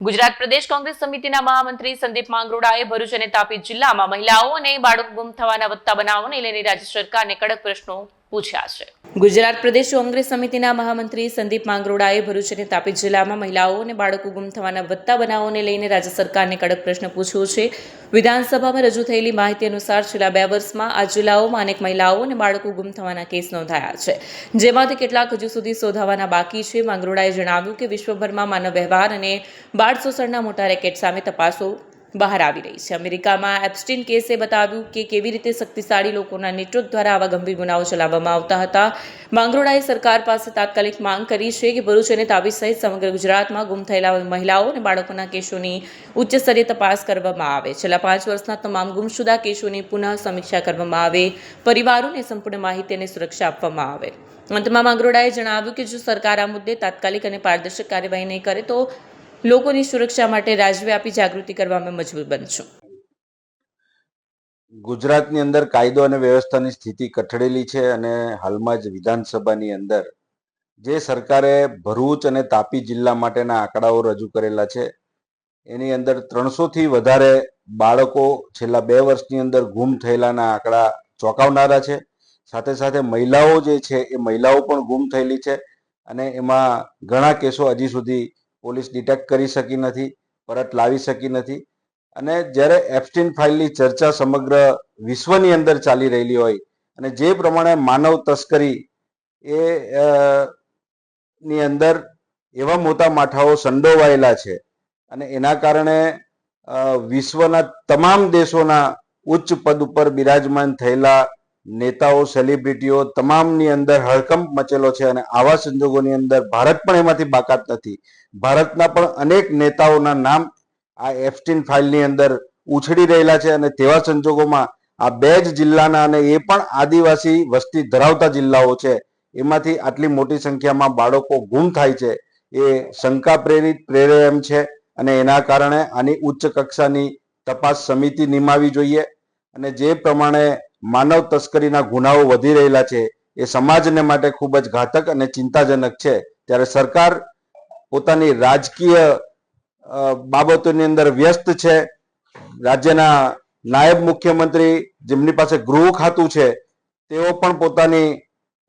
ગુજરાત પ્રદેશ કોંગ્રેસ સમિતિના મહામંત્રી સંદીપ માંગરોળાએ ભરૂચ અને તાપી જિલ્લામાં મહિલાઓ અને બાળકો ગુમ થવાના વધતા બનાવોને લઈને રાજ્ય સરકારને કડક પ્રશ્નો પૂછ્યા છે। ગુજરાત પ્રદેશ કોંગ્રેસ સમિતિના મહામંત્રી સંદીપ માંગરોળાએ ભરૂચ અને તાપી જિલ્લામાં મહિલાઓ અને બાળકો ગુમ થવાના વધતા બનાવોને લઈને રાજ્ય સરકારને કડક પ્રશ્ન પૂછ્યો છે। વિધાનસભામાં રજૂ થયેલી માહિતી અનુસાર છેલ્લા 2 વર્ષમાં આ જિલ્લાઓમાં અનેક મહિલાઓ અને બાળકો ગુમ થવાના કેસ નોંધાયા છે, જેમાંથી કેટલાક હજુ સુધી શોધાવાના બાકી છે। માંગરોળાએ જણાવ્યું કે વિશ્વભરમાં માનવ વ્યવહાર અને બાળ શોષણના મોટા રેકેટ સામે તપાસો બહાર આવી રહી છે। અમેરિકામાં એપ્સ્ટીન કેસે બતાવ્યું કે કેવી રીતે શક્તિશાળી લોકોના નેટવર્ક દ્વારા આવા ગંભીર ગુનાઓ ચલાવવામાં આવતા હતા। માંગરોળાએ સરકાર પાસે તાત્કાલિક માંગ કરી છે કે ભરૂચ અને તાપી સહિત સમગ્ર ગુજરાતમાં ગુમ થયેલા મહિલાઓ અને બાળકોના કેસોની ઉચ્ચ સ્તરીય તપાસ કરવામાં આવે। છેલ્લા 5 વર્ષના તમામ ગુમશુદા કેસોની પુનઃ સમીક્ષા કરવામાં આવે, પરિવારોને સંપૂર્ણ માહિતી અને સુરક્ષા આપવામાં આવે। અંતમાં માંગરોળાએ જણાવ્યું કે જો સરકાર આ મુદ્દે તાત્કાલિક અને પારદર્શક કાર્યવાહી નહીં કરે તો લોકોની સુરક્ષા માટે રાજ્યવ્યાપી જાગૃતિ કરવામાં મજબૂર બનશું। ગુજરાતની અંદર કાયદો અને વ્યવસ્થાની સ્થિતિ કથળેલી છે અને હાલમાં જ વિધાનસભાની અંદર જે સરકારે ભરૂચ અને તાપી જિલ્લા માટેના આંકડાઓ રજૂ કરેલા છે એની અંદર 300 થી વધારે બાળકો છેલ્લા 2 વર્ષની અંદર ગુમ થયેલાના આંકડા ચોંકાવનારા છે। સાથે સાથે મહિલાઓ જે છે એ મહિલાઓ પણ ગુમ થયેલી છે અને એમાં ઘણા કેસો હજી સુધી પોલીસ ડિટેક્ટ કરી શકી નથી, પરત લાવી શકી નથી। અને જ્યારે એપ્સ્ટીન ફાઇલની ચર્ચા સમગ્ર વિશ્વની અંદર ચાલી રહેલી હોય અને જે પ્રમાણે માનવ તસ્કરી એ ની અંદર એવા મોટા માથાઓ સંડોવાયેલા છે અને એના કારણે વિશ્વના તમામ દેશોના ઉચ્ચ પદ ઉપર બિરાજમાન થયેલા નેતાઓ, સેલિબ્રિટીઓ તમામની અંદર હડકંપ મચેલો છે અને આવા સંજોગોની અંદર ભારત પણ એમાંથી બાકાત નથી। ભારતના પણ અનેક નેતાઓના નામ આ એપ્સ્ટીન ફાઇલની અંદર ઉછળી રહેલા છે અને તેવા સંજોગોમાં આ 2 જ જિલ્લાના અને એ પણ આદિવાસી વસ્તી ધરાવતા જિલ્લાઓ છે એમાંથી આટલી મોટી સંખ્યામાં બાળકો ગુમ થાય છે એ શંકા પ્રેરે એમ છે અને એના કારણે આની ઉચ્ચ કક્ષાની તપાસ સમિતિ નિમાવી જોઈએ અને જે પ્રમાણે માનવ તસ્કરીના ગુનાઓ વધી રહેલા છે એ સમાજને માટે ખૂબ જ ઘાતક અને ચિંતાજનક છે। ત્યારે સરકાર પોતાની રાજકીય બાબતોની અંદર વ્યસ્ત છે। રાજ્યના નાયબ મુખ્યમંત્રી જેમની પાસે ગૃહ ખાતું છે તેઓ પણ પોતાની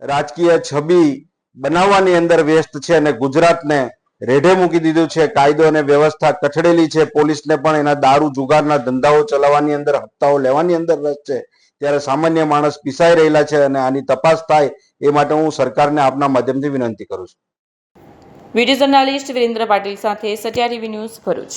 રાજકીય છબી બનાવવાની અંદર વ્યસ્ત છે અને ગુજરાતને રેઢે મૂકી દીધું છે। કાયદો અને વ્યવસ્થા કથળેલી છે, પોલીસને પણ એના દારૂ જુગારના ધંધાઓ ચલાવવાની અંદર, હપ્તાઓ લેવાની અંદર રસ છે। ત્યારે સામાન્ય માણસ પીસાઈ રહેલા છે અને આની તપાસ થાય એ માટે હું સરકારને આપના માધ્યમથી વિનંતી કરું છું। વિડીયો જર્નાલિસ્ટ વિરેન્દ્ર પાટીલ સાથે સત્યા ટીવી ન્યૂઝ ભરૂચ।